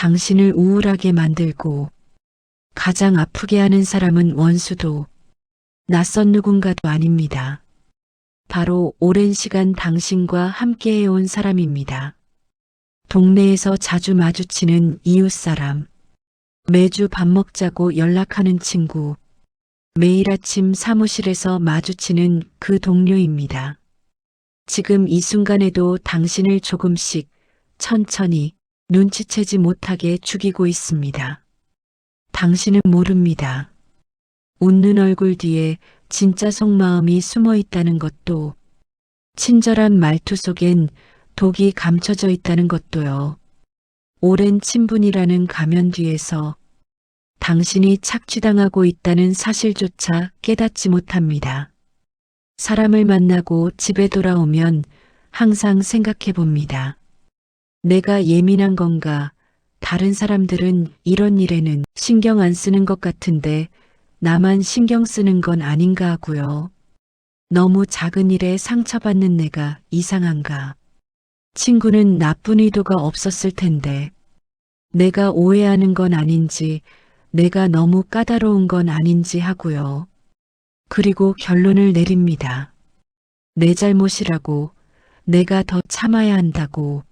당신을 우울하게 만들고 가장 아프게 하는 사람은 원수도 낯선 누군가도 아닙니다. 바로 오랜 시간 당신과 함께 해온 사람입니다. 동네에서 자주 마주치는 이웃사람, 매주 밥 먹자고 연락하는 친구, 매일 아침 사무실에서 마주치는 그 동료입니다. 지금 이 순간에도 당신을 조금씩 천천히 눈치채지 못하게 죽이고 있습니다. 당신은 모릅니다. 웃는 얼굴 뒤에 진짜 속마음이 숨어 있다는 것도, 친절한 말투 속엔 독이 감춰져 있다는 것도요. 오랜 친분이라는 가면 뒤에서 당신이 착취당하고 있다는 사실조차 깨닫지 못합니다. 사람을 만나고 집에 돌아오면 항상 생각해 봅니다. 내가 예민한 건가? 다른 사람들은 이런 일에는 신경 안 쓰는 것 같은데 나만 신경 쓰는 건 아닌가 하고요. 너무 작은 일에 상처받는 내가 이상한가? 친구는 나쁜 의도가 없었을 텐데 내가 오해하는 건 아닌지, 내가 너무 까다로운 건 아닌지 하고요. 그리고 결론을 내립니다. 내 잘못이라고, 내가 더 참아야 한다고,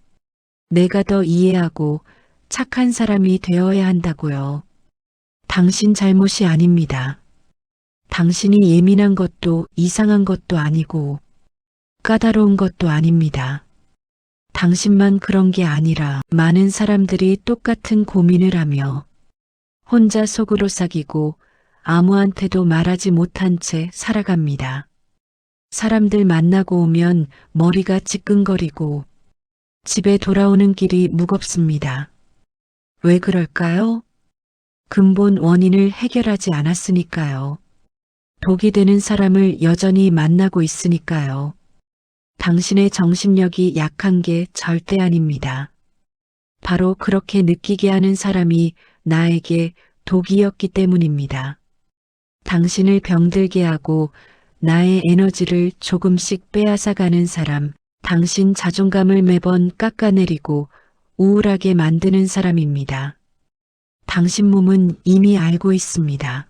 내가 더 이해하고 착한 사람이 되어야 한다고요. 당신 잘못이 아닙니다. 당신이 예민한 것도 이상한 것도 아니고 까다로운 것도 아닙니다. 당신만 그런 게 아니라 많은 사람들이 똑같은 고민을 하며 혼자 속으로 삭이고 아무한테도 말하지 못한 채 살아갑니다. 사람들 만나고 오면 머리가 지끈거리고 집에 돌아오는 길이 무겁습니다. 왜 그럴까요? 근본 원인을 해결하지 않았으니까요. 독이 되는 사람을 여전히 만나고 있으니까요. 당신의 정신력이 약한 게 절대 아닙니다. 바로 그렇게 느끼게 하는 사람이 나에게 독이었기 때문입니다. 당신을 병들게 하고 나의 에너지를 조금씩 빼앗아가는 사람, 당신 자존감을 매번 깎아내리고 우울하게 만드는 사람입니다. 당신 몸은 이미 알고 있습니다.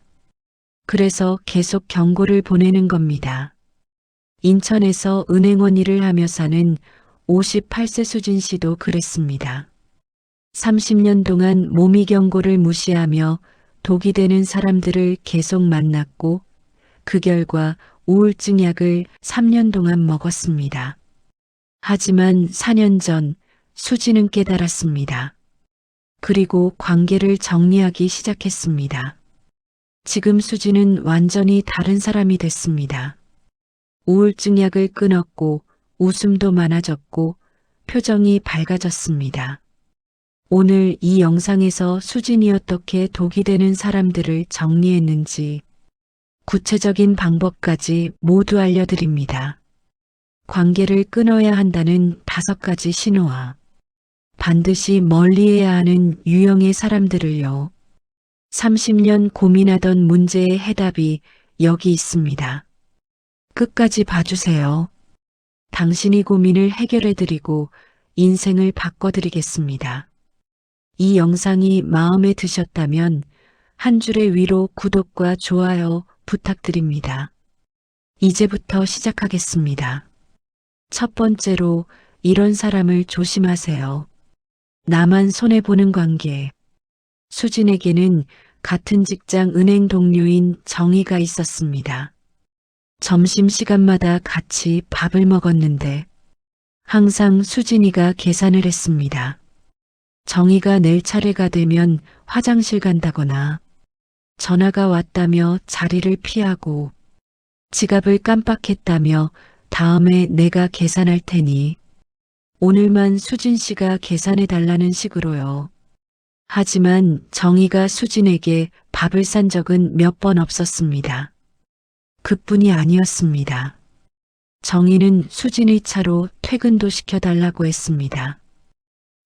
그래서 계속 경고를 보내는 겁니다. 인천에서 은행원 일을 하며 사는 58세 수진 씨도 그랬습니다. 30년 동안 몸이 경고를 무시하며 독이 되는 사람들을 계속 만났고 그 결과 우울증 약을 3년 동안 먹었습니다. 하지만 4년 전 수진은 깨달았습니다. 그리고 관계를 정리하기 시작했습니다. 지금 수진은 완전히 다른 사람이 됐습니다. 우울증 약을 끊었고 웃음도 많아졌고 표정이 밝아졌습니다. 오늘 이 영상에서 수진이 어떻게 독이 되는 사람들을 정리했는지 구체적인 방법까지 모두 알려드립니다. 관계를 끊어야 한다는 5가지 신호와 반드시 멀리해야 하는 유형의 사람들을요. 30년 고민하던 문제의 해답이 여기 있습니다. 끝까지 봐주세요. 당신이 고민을 해결해드리고 인생을 바꿔드리겠습니다. 이 영상이 마음에 드셨다면 한 줄의 위로 구독과 좋아요 부탁드립니다. 이제부터 시작하겠습니다. 첫 번째로 이런 사람을 조심하세요. 나만 손해보는 관계. 수진에게는 같은 직장 은행 동료인 정희가 있었습니다. 점심시간마다 같이 밥을 먹었는데 항상 수진이가 계산을 했습니다. 정희가 낼 차례가 되면 화장실 간다거나 전화가 왔다며 자리를 피하고 지갑을 깜빡했다며 다음에 내가 계산할 테니 오늘만 수진 씨가 계산해 달라는 식으로요. 하지만 정희가 수진에게 밥을 산 적은 몇 번 없었습니다. 그뿐이 아니었습니다. 정희는 수진의 차로 퇴근도 시켜달라고 했습니다.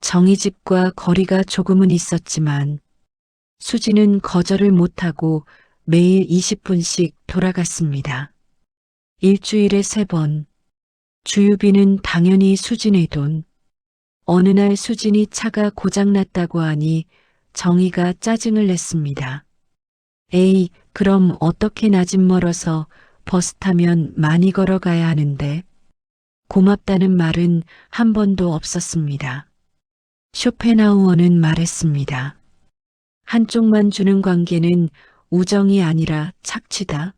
정희 집과 거리가 조금은 있었지만 수진은 거절을 못하고 매일 20분씩 돌아갔습니다. 일주일에 3번. 주유비는 당연히 수진의 돈. 어느 날 수진이 차가 고장났다고 하니 정희가 짜증을 냈습니다. 에이, 그럼 어떻게 나 집 멀어서 버스 타면 많이 걸어가야 하는데. 고맙다는 말은 한 번도 없었습니다. 쇼펜하우어는 말했습니다. 한쪽만 주는 관계는 우정이 아니라 착취다.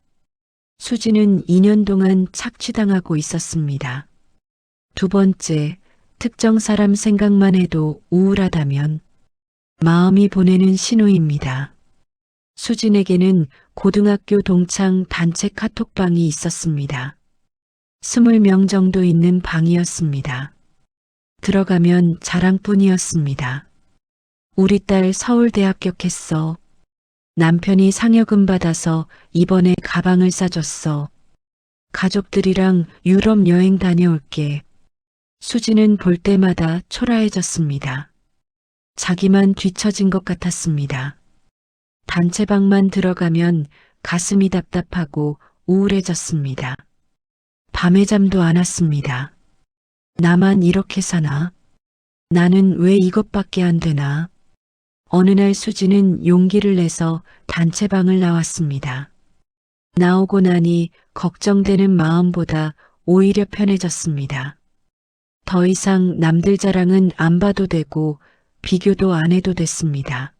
수지는 2년 동안 착취당하고 있었습니다. 두 번째, 특정 사람 생각만 해도 우울하다면 마음이 보내는 신호입니다. 수진에게는 고등학교 동창 단체 카톡방이 있었습니다. 20명 정도 있는 방이었습니다. 들어가면 자랑뿐이었습니다. 우리 딸 서울대 합격했어. 남편이 상여금 받아서 이번에 가방을 싸줬어. 가족들이랑 유럽 여행 다녀올게. 수지는 볼 때마다 초라해졌습니다. 자기만 뒤처진 것 같았습니다. 단체방만 들어가면 가슴이 답답하고 우울해졌습니다. 밤에 잠도 안 왔습니다. 나만 이렇게 사나? 나는 왜 이것밖에 안 되나? 어느 날 수지는 용기를 내서 단체방을 나왔습니다. 나오고 나니 걱정되는 마음보다 오히려 편해졌습니다. 더 이상 남들 자랑은 안 봐도 되고 비교도 안 해도 됐습니다.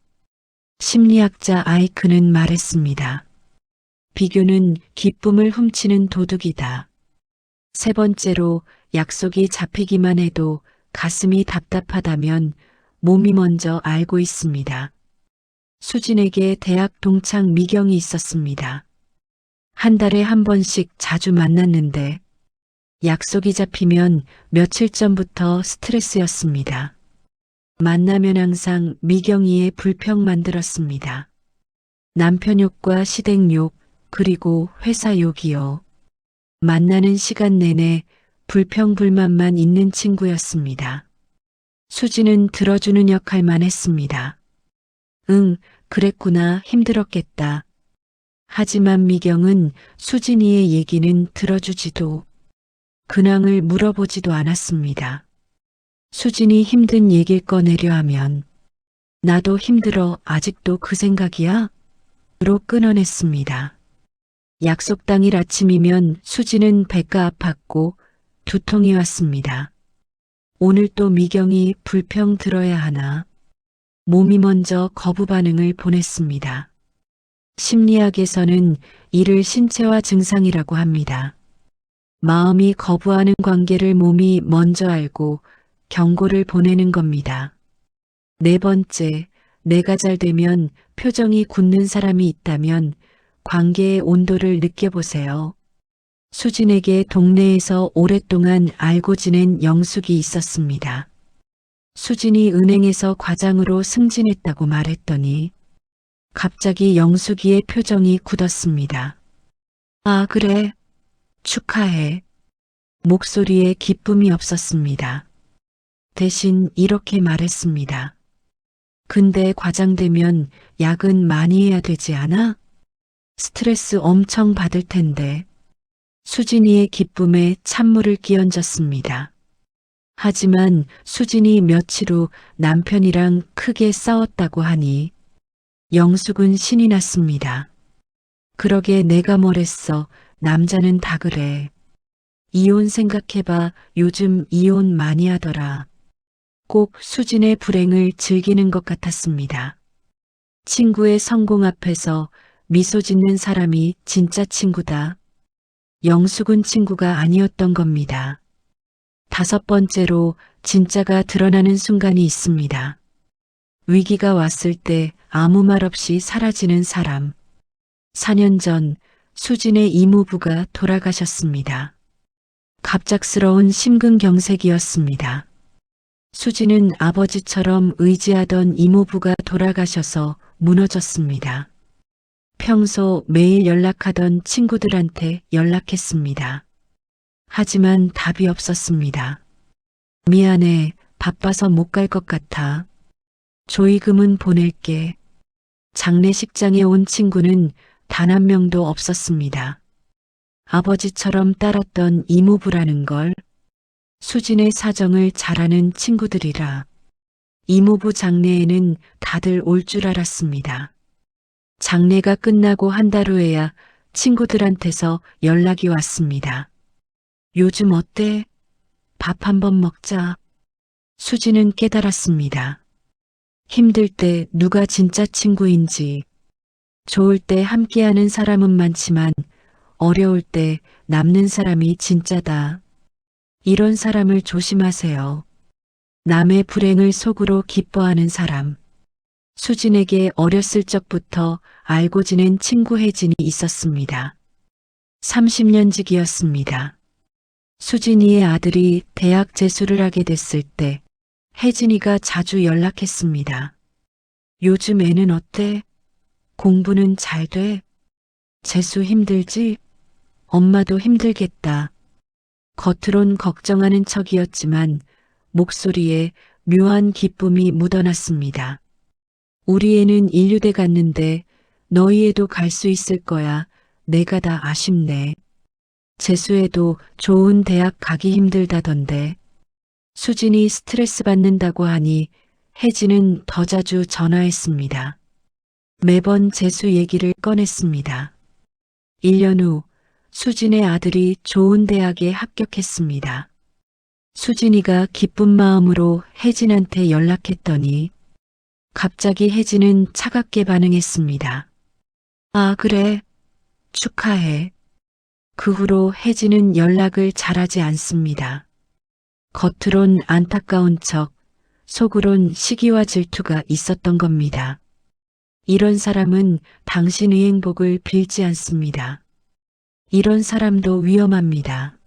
심리학자 아이크는 말했습니다. 비교는 기쁨을 훔치는 도둑이다. 세 번째로, 약속이 잡히기만 해도 가슴이 답답하다면 몸이 먼저 알고 있습니다. 수진에게 대학 동창 미경이 있었습니다. 한 달에 한 번씩 자주 만났는데 약속이 잡히면 며칠 전부터 스트레스였습니다. 만나면 항상 미경이의 불평 만들었습니다. 남편 욕과 시댁 욕, 그리고 회사 욕이요. 만나는 시간 내내 불평불만만 있는 친구였습니다. 수지는 들어주는 역할만 했습니다. 응, 그랬구나, 힘들었겠다. 하지만 미경은 수진이의 얘기는 들어주지도 근황을 물어보지도 않았습니다. 수진이 힘든 얘기를 꺼내려 하면 나도 힘들어, 아직도 그 생각이야? 로 끊어냈습니다. 약속 당일 아침이면 수지는 배가 아팠고 두통이 왔습니다. 오늘 또 미경이 불평 들어야 하나? 몸이 먼저 거부 반응을 보냈습니다. 심리학에서는 이를 신체화 증상이라고 합니다. 마음이 거부하는 관계를 몸이 먼저 알고 경고를 보내는 겁니다. 네 번째, 내가 잘 되면 표정이 굳는 사람이 있다면 관계의 온도를 느껴보세요. 수진에게 동네에서 오랫동안 알고 지낸 영숙이 있었습니다. 수진이 은행에서 과장으로 승진했다고 말했더니 갑자기 영숙이의 표정이 굳었습니다. 아, 그래. 축하해. 목소리에 기쁨이 없었습니다. 대신 이렇게 말했습니다. 근데 과장되면 야근 많이 해야 되지 않아? 스트레스 엄청 받을 텐데. 수진이의 기쁨에 찬물을 끼얹었습니다. 하지만 수진이 며칠 후 남편이랑 크게 싸웠다고 하니 영숙은 신이 났습니다. 그러게 내가 뭘 했어. 남자는 다 그래. 이혼 생각해봐. 요즘 이혼 많이 하더라. 꼭 수진의 불행을 즐기는 것 같았습니다. 친구의 성공 앞에서 미소 짓는 사람이 진짜 친구다. 영숙은 친구가 아니었던 겁니다. 다섯 번째로 진짜가 드러나는 순간이 있습니다. 위기가 왔을 때 아무 말 없이 사라지는 사람. 4년 전 수진의 이모부가 돌아가셨습니다. 갑작스러운 심근경색이었습니다. 수진은 아버지처럼 의지하던 이모부가 돌아가셔서 무너졌습니다. 평소 매일 연락하던 친구들한테 연락했습니다. 하지만 답이 없었습니다. 미안해, 바빠서 못 갈 것 같아. 조의금은 보낼게. 장례식장에 온 친구는 단 한 명도 없었습니다. 아버지처럼 따랐던 이모부라는 걸 수진의 사정을 잘 아는 친구들이라 이모부 장례에는 다들 올 줄 알았습니다. 장례가 끝나고 한 달 후에야 친구들한테서 연락이 왔습니다. 요즘 어때? 밥 한번 먹자. 수지는 깨달았습니다. 힘들 때 누가 진짜 친구인지, 좋을 때 함께하는 사람은 많지만 어려울 때 남는 사람이 진짜다. 이런 사람을 조심하세요. 남의 불행을 속으로 기뻐하는 사람. 수진에게 어렸을 적부터 알고 지낸 친구 혜진이 있었습니다. 30년직이었습니다. 수진이의 아들이 대학 재수를 하게 됐을 때 혜진이가 자주 연락했습니다. 요즘 애는 어때? 공부는 잘 돼? 재수 힘들지? 엄마도 힘들겠다. 겉으론 걱정하는 척이었지만 목소리에 묘한 기쁨이 묻어났습니다. 우리 애는 인류대 갔는데 너희 애도 갈 수 있을 거야. 내가 다 아쉽네. 재수해도 좋은 대학 가기 힘들다던데. 수진이 스트레스 받는다고 하니 혜진은 더 자주 전화했습니다. 매번 재수 얘기를 꺼냈습니다. 1년 후 수진의 아들이 좋은 대학에 합격했습니다. 수진이가 기쁜 마음으로 혜진한테 연락했더니 갑자기 혜진은 차갑게 반응했습니다. 아, 그래. 축하해. 그 후로 혜진은 연락을 잘하지 않습니다. 겉으론 안타까운 척, 속으론 시기와 질투가 있었던 겁니다. 이런 사람은 당신의 행복을 빌지 않습니다. 이런 사람도 위험합니다.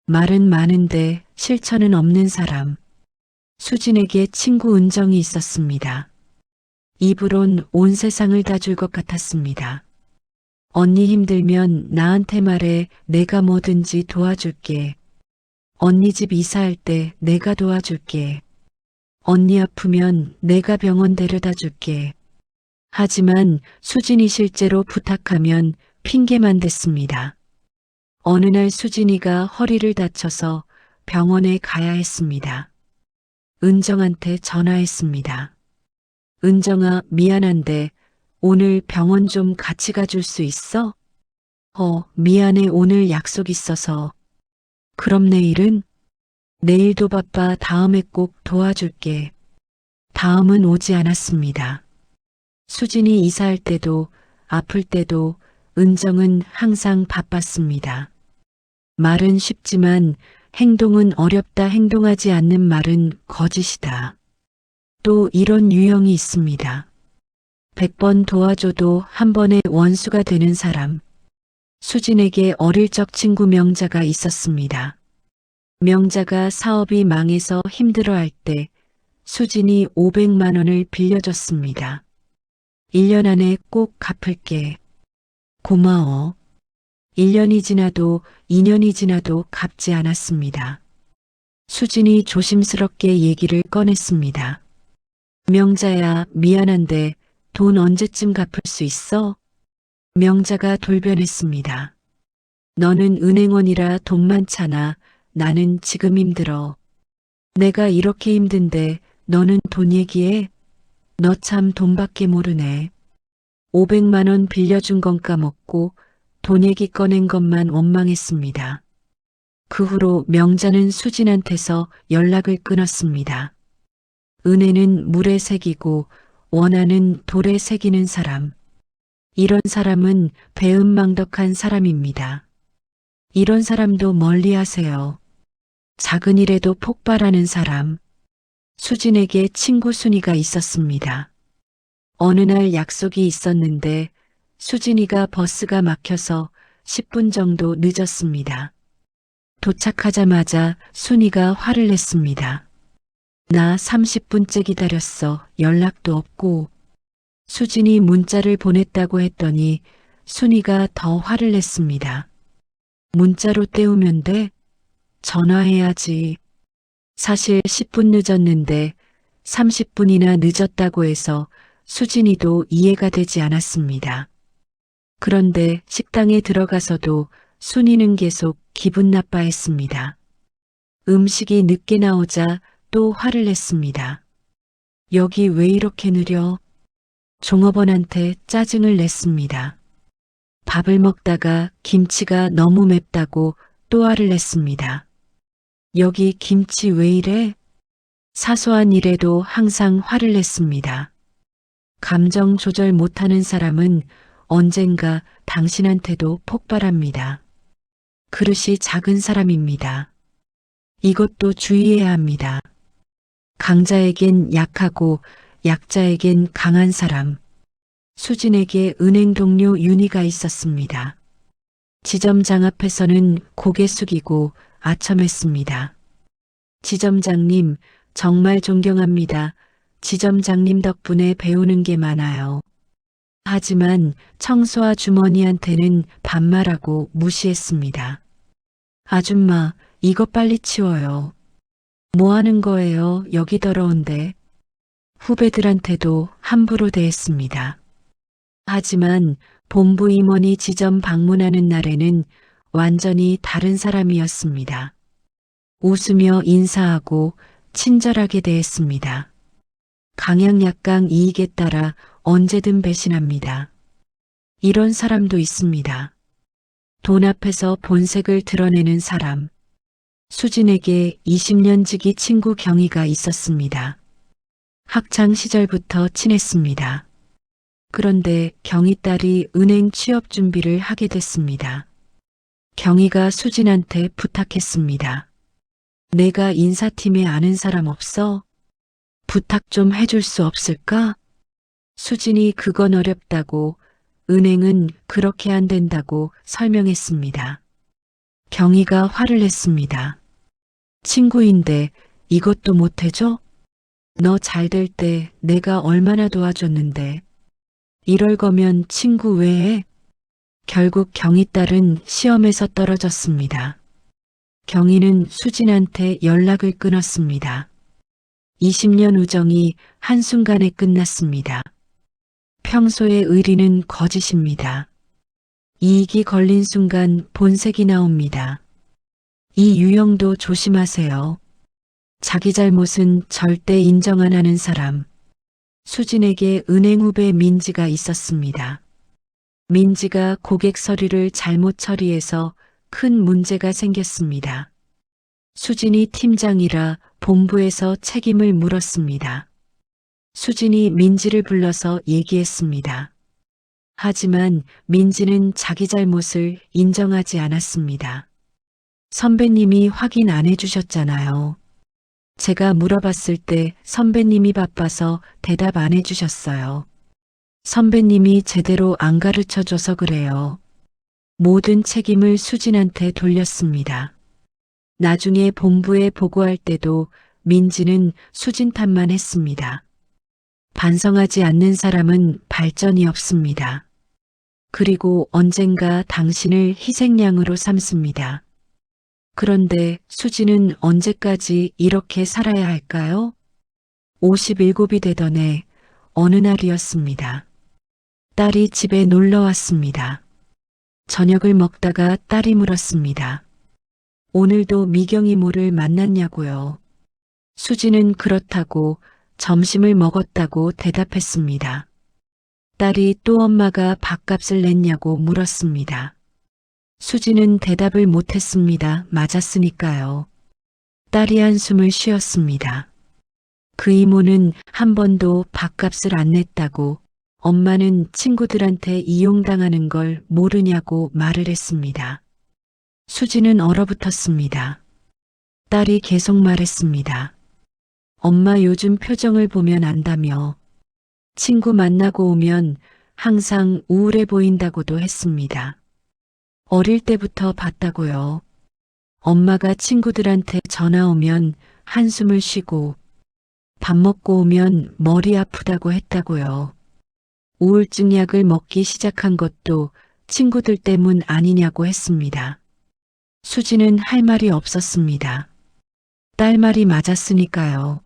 말은 많은데 실천은 없는 사람. 수진에게 친구 은정이 있었습니다. 입으론 온 세상을 다 줄 것 같았습니다. 언니 힘들면 나한테 말해. 내가 뭐든지 도와줄게. 언니 집 이사할 때 내가 도와줄게. 언니 아프면 내가 병원 데려다 줄게. 하지만 수진이 실제로 부탁하면 핑계만 댔습니다. 어느 날 수진이가 허리를 다쳐서 병원에 가야 했습니다. 은정한테 전화했습니다. 은정아, 미안한데 오늘 병원 좀 같이 가줄 수 있어? 미안해. 오늘 약속 있어서. 그럼 내일은? 내일도 바빠. 다음에 꼭 도와줄게. 다음은 오지 않았습니다. 수진이 이사할 때도 아플 때도 은정은 항상 바빴습니다. 말은 쉽지만 행동은 어렵다. 행동하지 않는 말은 거짓이다. 또 이런 유형이 있습니다. 100번 도와줘도 한 번의 원수가 되는 사람. 수진에게 어릴 적 친구 명자가 있었습니다. 명자가 사업이 망해서 힘들어할 때 수진이 500만 원을 빌려줬습니다. 1년 안에 꼭 갚을게. 고마워. 1년이 지나도 2년이 지나도 갚지 않았습니다. 수진이 조심스럽게 얘기를 꺼냈습니다. 명자야, 미안한데 돈 언제쯤 갚을 수 있어? 명자가 돌변했습니다. 너는 은행원이라 돈 많잖아. 나는 지금 힘들어. 내가 이렇게 힘든데 너는 돈 얘기해? 너 참 돈밖에 모르네. 500만 원 빌려준 건 까먹고 돈 얘기 꺼낸 것만 원망했습니다. 그 후로 명자는 수진한테서 연락을 끊었습니다. 은혜는 물에 새기고 원한은 돌에 새기는 사람. 이런 사람은 배은망덕한 사람입니다. 이런 사람도 멀리하세요. 작은 일에도 폭발하는 사람. 수진에게 친구 순이가 있었습니다. 어느 날 약속이 있었는데 수진이가 버스가 막혀서 10분 정도 늦었습니다. 도착하자마자 순이가 화를 냈습니다. 나 30분째 기다렸어. 연락도 없고. 수진이 문자를 보냈다고 했더니 순이가 더 화를 냈습니다. 문자로 때우면 돼? 전화해야지. 사실 10분 늦었는데 30분이나 늦었다고 해서 수진이도 이해가 되지 않았습니다. 그런데 식당에 들어가서도 순이는 계속 기분 나빠했습니다. 음식이 늦게 나오자 또 화를 냈습니다. 여기 왜 이렇게 느려? 종업원한테 짜증을 냈습니다. 밥을 먹다가 김치가 너무 맵다고 또 화를 냈습니다. 여기 김치 왜 이래? 사소한 일에도 항상 화를 냈습니다. 감정 조절 못하는 사람은 언젠가 당신한테도 폭발합니다. 그릇이 작은 사람입니다. 이것도 주의해야 합니다. 강자에겐 약하고 약자에겐 강한 사람. 수진에게 은행 동료 윤희가 있었습니다. 지점장 앞에서는 고개 숙이고 아첨했습니다. 지점장님, 정말 존경합니다. 지점장님 덕분에 배우는 게 많아요. 하지만 청소와 주머니한테는 반말하고 무시했습니다. 아줌마, 이거 빨리 치워요. 뭐 하는 거예요? 여기 더러운데. 후배들한테도 함부로 대했습니다. 하지만 본부 임원이 지점 방문하는 날에는 완전히 다른 사람이었습니다. 웃으며 인사하고 친절하게 대했습니다. 강약약강 이익에 따라 언제든 배신합니다. 이런 사람도 있습니다. 돈 앞에서 본색을 드러내는 사람. 수진에게 20년 지기 친구 경희가 있었습니다. 학창 시절부터 친했습니다. 그런데 경희 딸이 은행 취업 준비를 하게 됐습니다. 경희가 수진한테 부탁했습니다. 내가 인사팀에 아는 사람 없어? 부탁 좀 해줄 수 없을까? 수진이 그건 어렵다고, 은행은 그렇게 안 된다고 설명했습니다. 경희가 화를 냈습니다. 친구인데 이것도 못해줘? 너 잘 될 때 내가 얼마나 도와줬는데. 이럴 거면 친구 왜 해? 결국 경희 딸은 시험에서 떨어졌습니다. 경희는 수진한테 연락을 끊었습니다. 20년 우정이 한순간에 끝났습니다. 평소의 의리는 거짓입니다. 이익이 걸린 순간 본색이 나옵니다. 이 유형도 조심하세요. 자기 잘못은 절대 인정 안 하는 사람. 수진에게 은행 후배 민지가 있었습니다. 민지가 고객 서류를 잘못 처리해서 큰 문제가 생겼습니다. 수진이 팀장이라 본부에서 책임을 물었습니다. 수진이 민지를 불러서 얘기했습니다. 하지만 민지는 자기 잘못을 인정하지 않았습니다. 선배님이 확인 안 해주셨잖아요. 제가 물어봤을 때 선배님이 바빠서 대답 안 해주셨어요. 선배님이 제대로 안 가르쳐줘서 그래요. 모든 책임을 수진한테 돌렸습니다. 나중에 본부에 보고할 때도 민지는 수진 탓만 했습니다. 반성하지 않는 사람은 발전이 없습니다. 그리고 언젠가 당신을 희생양으로 삼습니다. 그런데 수진은 언제까지 이렇게 살아야 할까요? 57이 되던 해 어느 날이었습니다. 딸이 집에 놀러 왔습니다. 저녁을 먹다가 딸이 물었습니다. 오늘도 미경이 모를 만났냐고요. 수진은 그렇다고 점심을 먹었다고 대답했습니다. 딸이 또 엄마가 밥값을 냈냐고 물었습니다. 수진은 대답을 못했습니다. 맞았으니까요. 딸이 한숨을 쉬었습니다. 그 이모는 한 번도 밥값을 안 냈다고, 엄마는 친구들한테 이용당하는 걸 모르냐고 말을 했습니다. 수진은 얼어붙었습니다. 딸이 계속 말했습니다. 엄마 요즘 표정을 보면 안다며. 친구 만나고 오면 항상 우울해 보인다고도 했습니다. 어릴 때부터 봤다고요. 엄마가 친구들한테 전화 오면 한숨을 쉬고 밥 먹고 오면 머리 아프다고 했다고요. 우울증 약을 먹기 시작한 것도 친구들 때문 아니냐고 했습니다. 수지는 할 말이 없었습니다. 딸 말이 맞았으니까요.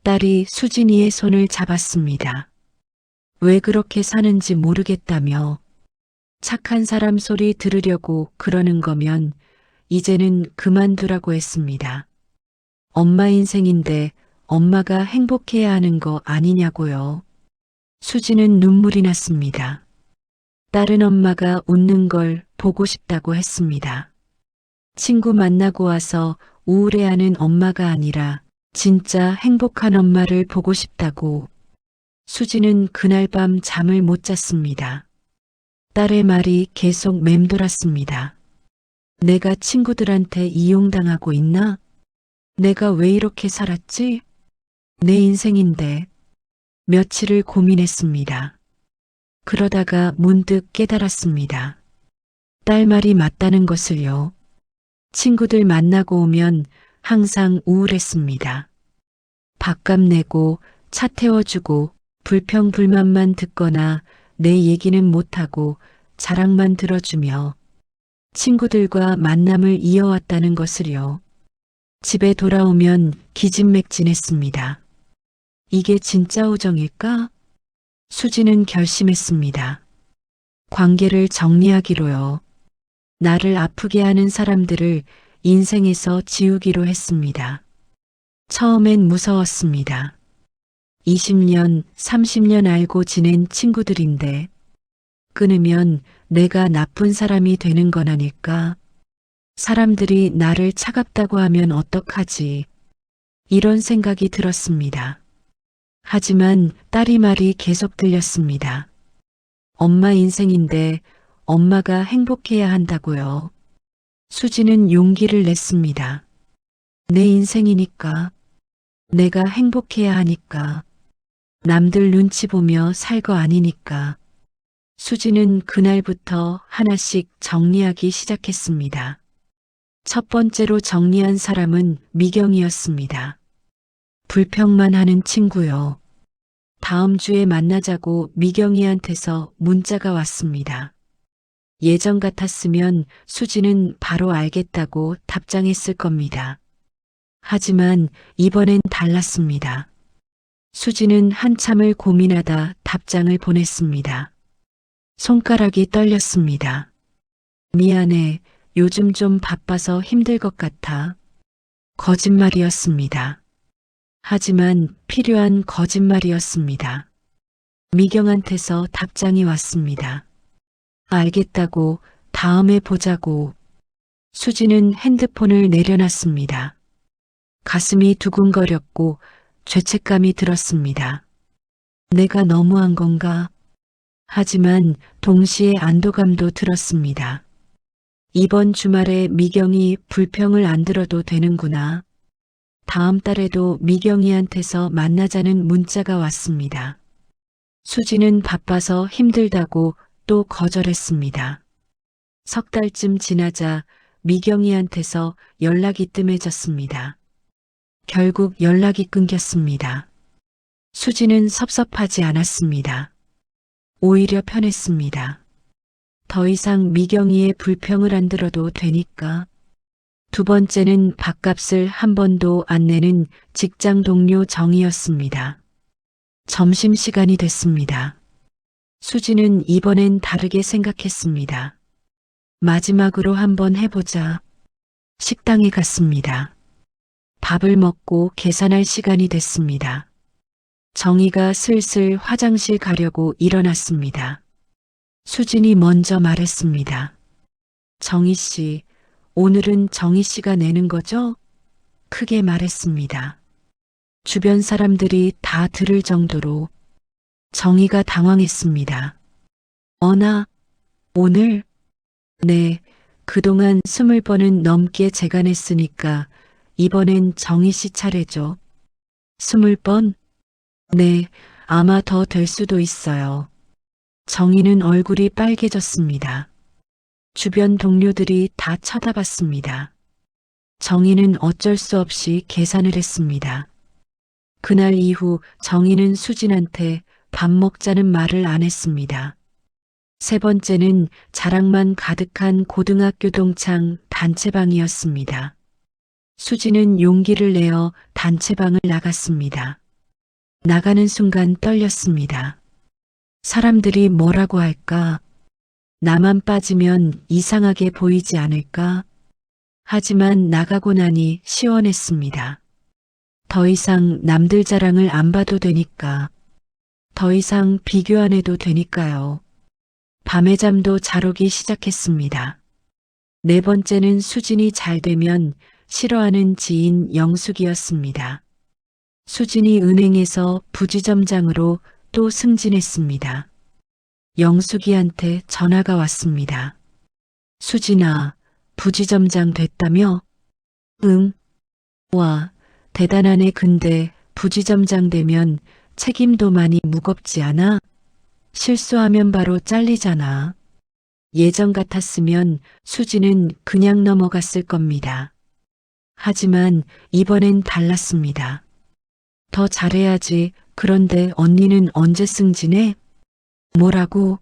딸이 수진이의 손을 잡았습니다. 왜 그렇게 사는지 모르겠다며. 착한 사람 소리 들으려고 그러는 거면 이제는 그만두라고 했습니다. 엄마 인생인데 엄마가 행복해야 하는 거 아니냐고요. 수지는 눈물이 났습니다. 딸은 엄마가 웃는 걸 보고 싶다고 했습니다. 친구 만나고 와서 우울해하는 엄마가 아니라 진짜 행복한 엄마를 보고 싶다고. 수지는 그날 밤 잠을 못 잤습니다. 딸의 말이 계속 맴돌았습니다. 내가 친구들한테 이용당하고 있나? 내가 왜 이렇게 살았지? 내 인생인데. 며칠을 고민했습니다. 그러다가 문득 깨달았습니다. 딸 말이 맞다는 것을요. 친구들 만나고 오면 항상 우울했습니다. 밥값 내고 차 태워주고 불평불만만 듣거나 내 얘기는 못하고 자랑만 들어주며 친구들과 만남을 이어왔다는 것을요. 집에 돌아오면 기진맥진했습니다. 이게 진짜 우정일까? 수지는 결심했습니다. 관계를 정리하기로요. 나를 아프게 하는 사람들을 인생에서 지우기로 했습니다. 처음엔 무서웠습니다. 20년, 30년 알고 지낸 친구들인데 끊으면 내가 나쁜 사람이 되는 건 아닐까? 사람들이 나를 차갑다고 하면 어떡하지? 이런 생각이 들었습니다. 하지만 딸이 말이 계속 들렸습니다. 엄마 인생인데 엄마가 행복해야 한다고요. 수지는 용기를 냈습니다. 내 인생이니까. 내가 행복해야 하니까. 남들 눈치 보며 살 거 아니니까. 수지는 그날부터 하나씩 정리하기 시작했습니다. 첫 번째로 정리한 사람은 미경이었습니다. 불평만 하는 친구요. 다음 주에 만나자고 미경이한테서 문자가 왔습니다. 예전 같았으면 수지는 바로 알겠다고 답장했을 겁니다. 하지만 이번엔 달랐습니다. 수지는 한참을 고민하다 답장을 보냈습니다. 손가락이 떨렸습니다. 미안해. 요즘 좀 바빠서 힘들 것 같아. 거짓말이었습니다. 하지만 필요한 거짓말이었습니다. 미경한테서 답장이 왔습니다. 알겠다고, 다음에 보자고. 수지는 핸드폰을 내려놨습니다. 가슴이 두근거렸고 죄책감이 들었습니다. 내가 너무한 건가? 하지만 동시에 안도감도 들었습니다. 이번 주말에 미경이 불평을 안 들어도 되는구나. 다음 달에도 미경이한테서 만나자는 문자가 왔습니다. 수지는 바빠서 힘들다고 또 거절했습니다. 석 달쯤 지나자 미경이한테서 연락이 뜸해졌습니다. 결국 연락이 끊겼습니다. 수지는 섭섭하지 않았습니다. 오히려 편했습니다. 더 이상 미경이의 불평을 안 들어도 되니까. 두 번째는 밥값을 한 번도 안 내는 직장 동료 정이었습니다. 점심시간이 됐습니다. 수지는 이번엔 다르게 생각했습니다. 마지막으로 한번 해보자. 식당에 갔습니다. 밥을 먹고 계산할 시간이 됐습니다. 정희가 슬슬 화장실 가려고 일어났습니다. 수진이 먼저 말했습니다. 정희 씨, 오늘은 정희 씨가 내는 거죠? 크게 말했습니다. 주변 사람들이 다 들을 정도로. 정희가 당황했습니다. 어나, 오늘? 네, 그동안 20번은 넘게 제가 냈으니까 이번엔 정희 씨 차례죠. 20번? 네, 아마 더 될 수도 있어요. 정희는 얼굴이 빨개졌습니다. 주변 동료들이 다 쳐다봤습니다. 정희는 어쩔 수 없이 계산을 했습니다. 그날 이후 정희는 수진한테 밥 먹자는 말을 안 했습니다. 세 번째는 자랑만 가득한 고등학교 동창 단체방이었습니다. 수진은 용기를 내어 단체방을 나갔습니다. 나가는 순간 떨렸습니다. 사람들이 뭐라고 할까? 나만 빠지면 이상하게 보이지 않을까? 하지만 나가고 나니 시원했습니다. 더 이상 남들 자랑을 안 봐도 되니까. 더 이상 비교 안 해도 되니까요. 밤에 잠도 잘 오기 시작했습니다. 네 번째는 수진이 잘 되면 싫어하는 지인 영숙이었습니다. 수진이 은행에서 부지점장으로 또 승진했습니다. 영숙이한테 전화가 왔습니다. 수진아, 부지점장 됐다며? 응. 와, 대단하네. 근데 부지점장 되면 책임도 많이 무겁지 않아? 실수하면 바로 잘리잖아. 예전 같았으면 수지는 그냥 넘어갔을 겁니다. 하지만 이번엔 달랐습니다. 더 잘해야지. 그런데 언니는 언제 승진해? 뭐라고?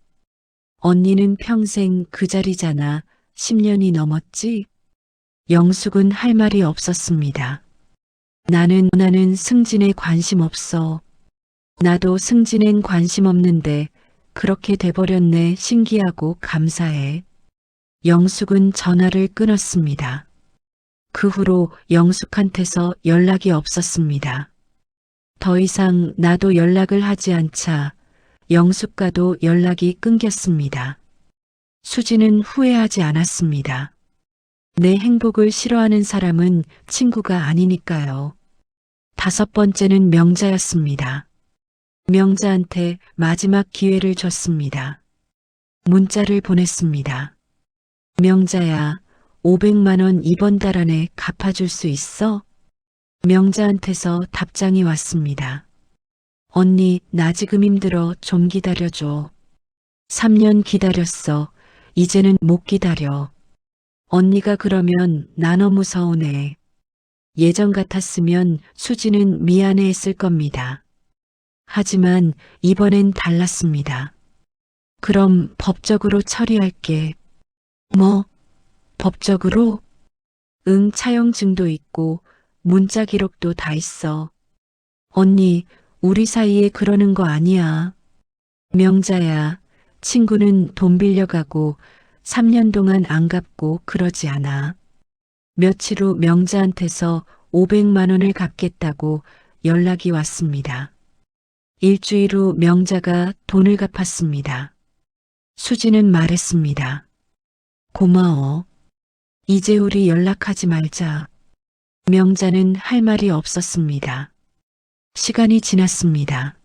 언니는 평생 그 자리잖아. 10년이 넘었지? 영숙은 할 말이 없었습니다. 나는 승진에 관심 없어. 나도 승진엔 관심 없는데 그렇게 돼버렸네. 신기하고 감사해. 영숙은 전화를 끊었습니다. 그 후로 영숙한테서 연락이 없었습니다. 더 이상 나도 연락을 하지 않자 영숙과도 연락이 끊겼습니다. 수지는 후회하지 않았습니다. 내 행복을 싫어하는 사람은 친구가 아니니까요. 다섯 번째는 명자였습니다. 명자한테 마지막 기회를 줬습니다. 문자를 보냈습니다. 명자야, 500만 원 이번 달 안에 갚아줄 수 있어? 명자한테서 답장이 왔습니다. 언니, 나 지금 힘들어. 좀 기다려줘. 3년 기다렸어. 이제는 못 기다려. 언니가 그러면 나 너무 서운해. 예전 같았으면 수지는 미안해 했을 겁니다. 하지만 이번엔 달랐습니다. 그럼 법적으로 처리할게. 뭐? 법적으로? 응, 차용증도 있고 문자 기록도 다 있어. 언니, 우리 사이에 그러는 거 아니야. 명자야, 친구는 돈 빌려가고 3년 동안 안 갚고 그러지 않아. 며칠 후 명자한테서 500만 원을 갚겠다고 연락이 왔습니다. 일주일 후 명자가 돈을 갚았습니다. 수지는 말했습니다. 고마워. 이제 우리 연락하지 말자. 명자는 할 말이 없었습니다. 시간이 지났습니다.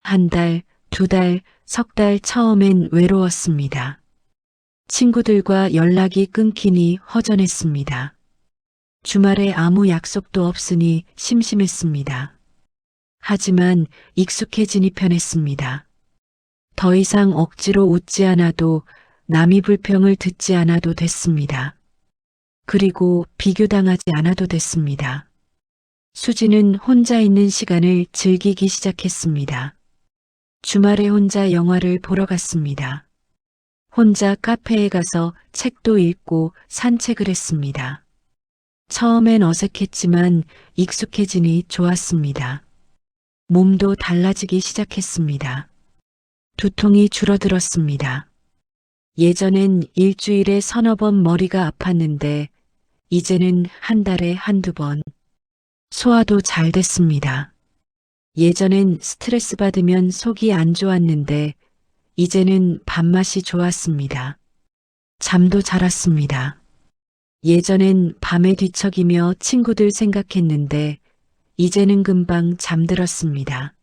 한 달, 두 달, 석 달. 처음엔 외로웠습니다. 친구들과 연락이 끊기니 허전했습니다. 주말에 아무 약속도 없으니 심심했습니다. 하지만 익숙해지니 편했습니다. 더 이상 억지로 웃지 않아도 남이 불평을 듣지 않아도 됐습니다. 그리고 비교당하지 않아도 됐습니다. 수지는 혼자 있는 시간을 즐기기 시작했습니다. 주말에 혼자 영화를 보러 갔습니다. 혼자 카페에 가서 책도 읽고 산책을 했습니다. 처음엔 어색했지만 익숙해지니 좋았습니다. 몸도 달라지기 시작했습니다. 두통이 줄어들었습니다. 예전엔 일주일에 서너 번 머리가 아팠는데 이제는 한 달에 한두 번. 소화도 잘 됐습니다. 예전엔 스트레스 받으면 속이 안 좋았는데 이제는 밥맛이 좋았습니다. 잠도 잘 왔습니다. 예전엔 밤에 뒤척이며 친구들 생각했는데 이제는 금방 잠들었습니다.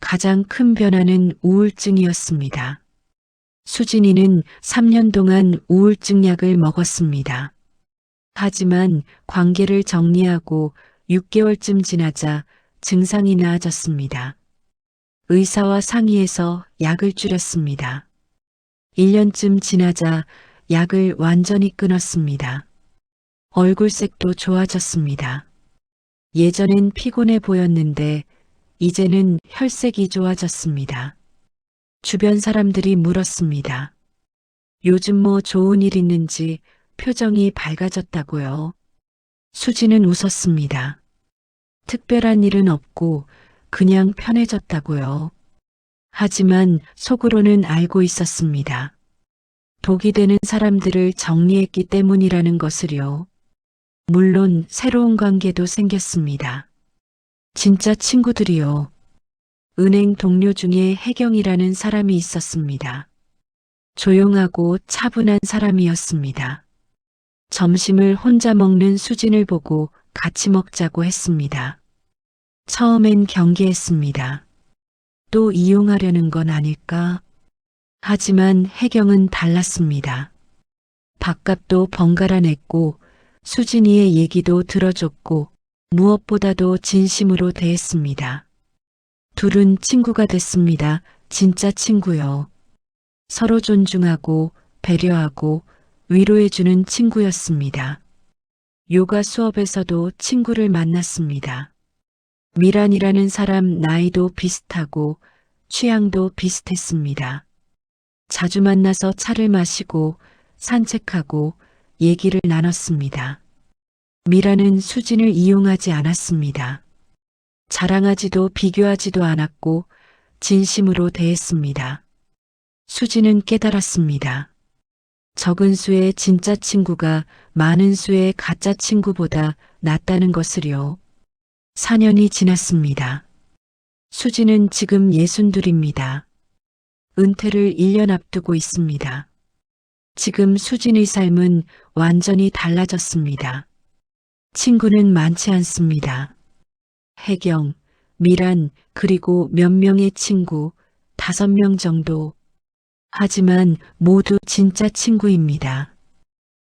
가장 큰 변화는 우울증이었습니다. 수진이는 3년 동안 우울증 약을 먹었습니다. 하지만 관계를 정리하고 6개월쯤 지나자 증상이 나아졌습니다. 의사와 상의해서 약을 줄였습니다. 1년쯤 지나자 약을 완전히 끊었습니다. 얼굴색도 좋아졌습니다. 예전엔 피곤해 보였는데 이제는 혈색이 좋아졌습니다. 주변 사람들이 물었습니다. 요즘 뭐 좋은 일 있는지 표정이 밝아졌다고요. 수지는 웃었습니다. 특별한 일은 없고 그냥 편해졌다고요. 하지만 속으로는 알고 있었습니다. 독이 되는 사람들을 정리했기 때문이라는 것을요. 물론 새로운 관계도 생겼습니다. 진짜 친구들이요. 은행 동료 중에 혜경이라는 사람이 있었습니다. 조용하고 차분한 사람이었습니다. 점심을 혼자 먹는 수진을 보고 같이 먹자고 했습니다. 처음엔 경계했습니다. 또 이용하려는 건 아닐까? 하지만 혜경은 달랐습니다. 밥값도 번갈아 냈고 수진이의 얘기도 들어줬고 무엇보다도 진심으로 대했습니다. 둘은 친구가 됐습니다. 진짜 친구요. 서로 존중하고 배려하고 위로해주는 친구였습니다. 요가 수업에서도 친구를 만났습니다. 미란이라는 사람 나이도 비슷하고 취향도 비슷했습니다. 자주 만나서 차를 마시고 산책하고 얘기를 나눴습니다. 미란은 수진을 이용하지 않았습니다. 자랑하지도 비교하지도 않았고 진심으로 대했습니다. 수진은 깨달았습니다. 적은 수의 진짜 친구가 많은 수의 가짜 친구보다 낫다는 것을요. 4년이 지났습니다. 수진은 지금 62입니다. 은퇴를 1년 앞두고 있습니다. 지금 수진의 삶은 완전히 달라졌습니다. 친구는 많지 않습니다. 혜경, 미란, 그리고 몇 명의 친구, 5명 정도. 하지만 모두 진짜 친구입니다.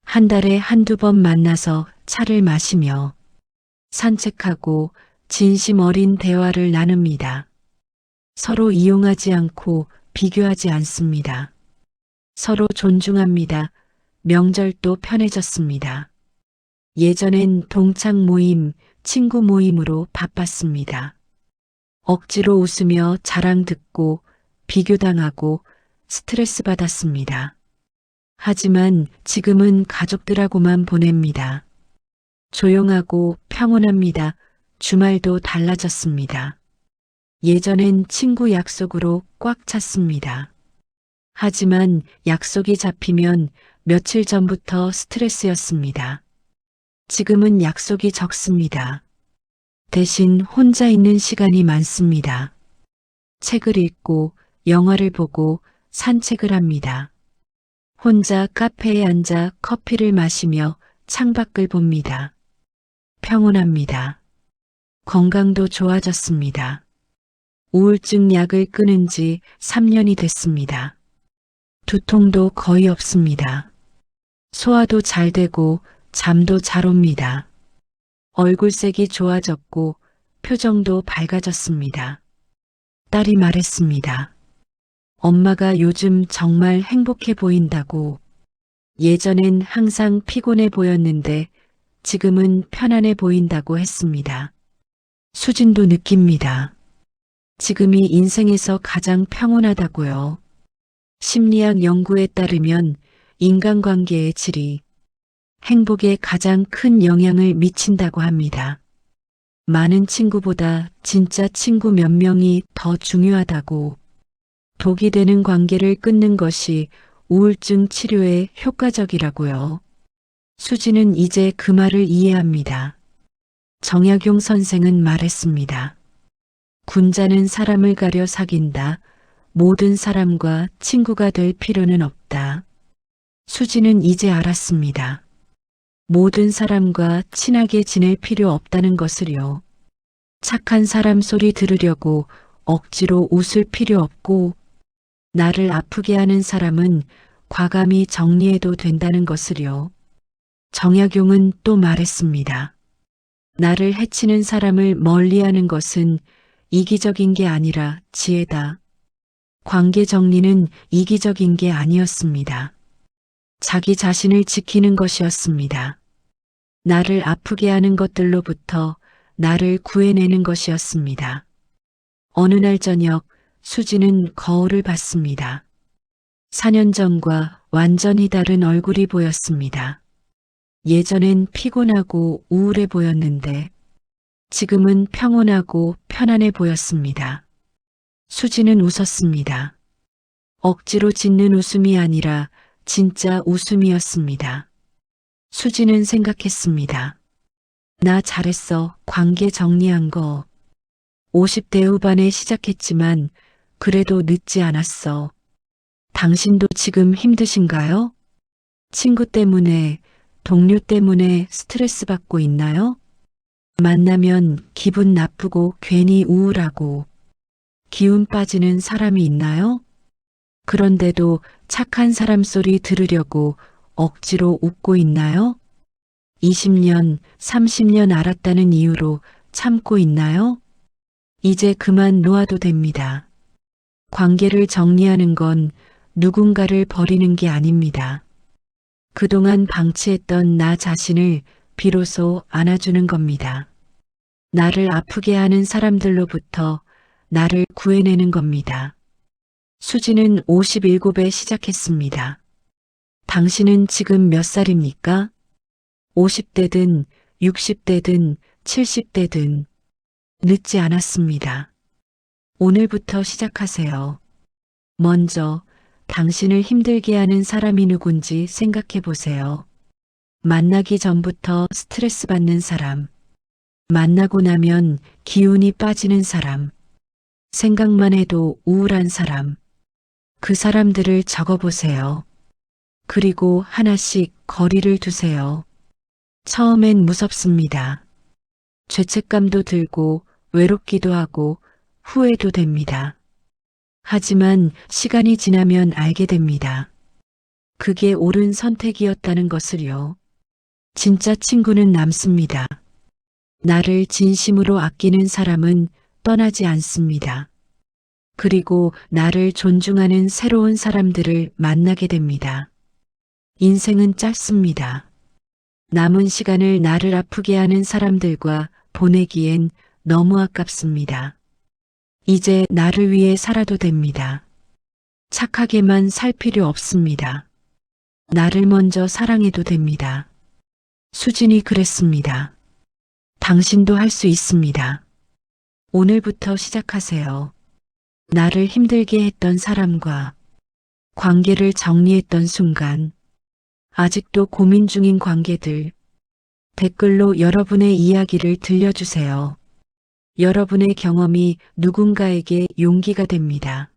한 달에 한두 번 만나서 차를 마시며 산책하고 진심 어린 대화를 나눕니다. 서로 이용하지 않고 비교하지 않습니다. 서로 존중합니다. 명절도 편해졌습니다. 예전엔 동창 모임, 친구 모임으로 바빴습니다. 억지로 웃으며 자랑 듣고 비교당하고 스트레스 받았습니다. 하지만 지금은 가족들하고만 보냅니다. 조용하고 평온합니다. 주말도 달라졌습니다. 예전엔 친구 약속으로 꽉 찼습니다. 하지만 약속이 잡히면 며칠 전부터 스트레스였습니다. 지금은 약속이 적습니다. 대신 혼자 있는 시간이 많습니다. 책을 읽고 영화를 보고 산책을 합니다. 혼자 카페에 앉아 커피를 마시며 창밖을 봅니다. 평온합니다. 건강도 좋아졌습니다. 우울증 약을 끊은 지 3년이 됐습니다. 두통도 거의 없습니다. 소화도 잘 되고 잠도 잘 옵니다. 얼굴색이 좋아졌고 표정도 밝아졌습니다. 딸이 말했습니다. 엄마가 요즘 정말 행복해 보인다고. 예전엔 항상 피곤해 보였는데 지금은 편안해 보인다고 했습니다. 수진도 느낍니다. 지금이 인생에서 가장 평온하다고요. 심리학 연구에 따르면 인간관계의 질이 행복에 가장 큰 영향을 미친다고 합니다. 많은 친구보다 진짜 친구 몇 명이 더 중요하다고. 독이 되는 관계를 끊는 것이 우울증 치료에 효과적이라고요. 수지는 이제 그 말을 이해합니다. 정약용 선생은 말했습니다. 군자는 사람을 가려 사귄다. 모든 사람과 친구가 될 필요는 없다. 수지는 이제 알았습니다. 모든 사람과 친하게 지낼 필요 없다는 것을요. 착한 사람 소리 들으려고 억지로 웃을 필요 없고 나를 아프게 하는 사람은 과감히 정리해도 된다는 것을요. 정약용은 또 말했습니다. 나를 해치는 사람을 멀리하는 것은 이기적인 게 아니라 지혜다. 관계 정리는 이기적인 게 아니었습니다. 자기 자신을 지키는 것이었습니다. 나를 아프게 하는 것들로부터 나를 구해내는 것이었습니다. 어느 날 저녁 수지는 거울을 봤습니다. 4년 전과 완전히 다른 얼굴이 보였습니다. 예전엔 피곤하고 우울해 보였는데 지금은 평온하고 편안해 보였습니다. 수지는 웃었습니다. 억지로 짓는 웃음이 아니라 진짜 웃음이었습니다. 수지는 생각했습니다. 나 잘했어. 관계 정리한 거. 50대 후반에 시작했지만 그래도 늦지 않았어. 당신도 지금 힘드신가요? 친구 때문에, 동료 때문에 스트레스 받고 있나요? 만나면 기분 나쁘고 괜히 우울하고 기운 빠지는 사람이 있나요? 그런데도 착한 사람 소리 들으려고 억지로 웃고 있나요? 20년, 30년 알았다는 이유로 참고 있나요? 이제 그만 놓아도 됩니다. 관계를 정리하는 건 누군가를 버리는 게 아닙니다. 그동안 방치했던 나 자신을 비로소 안아주는 겁니다. 나를 아프게 하는 사람들로부터 나를 구해내는 겁니다. 수지는 57에 시작했습니다. 당신은 지금 몇 살입니까? 50대든 60대든 70대든 늦지 않았습니다. 오늘부터 시작하세요. 먼저 당신을 힘들게 하는 사람이 누군지 생각해 보세요. 만나기 전부터 스트레스 받는 사람, 만나고 나면 기운이 빠지는 사람, 생각만 해도 우울한 사람, 그 사람들을 적어보세요. 그리고 하나씩 거리를 두세요. 처음엔 무섭습니다. 죄책감도 들고 외롭기도 하고 후회도 됩니다. 하지만 시간이 지나면 알게 됩니다. 그게 옳은 선택이었다는 것을요. 진짜 친구는 남습니다. 나를 진심으로 아끼는 사람은 떠나지 않습니다. 그리고 나를 존중하는 새로운 사람들을 만나게 됩니다. 인생은 짧습니다. 남은 시간을 나를 아프게 하는 사람들과 보내기엔 너무 아깝습니다. 이제 나를 위해 살아도 됩니다. 착하게만 살 필요 없습니다. 나를 먼저 사랑해도 됩니다. 수진이 그랬습니다. 당신도 할 수 있습니다. 오늘부터 시작하세요. 나를 힘들게 했던 사람과 관계를 정리했던 순간, 아직도 고민 중인 관계들, 댓글로 여러분의 이야기를 들려주세요. 여러분의 경험이 누군가에게 용기가 됩니다.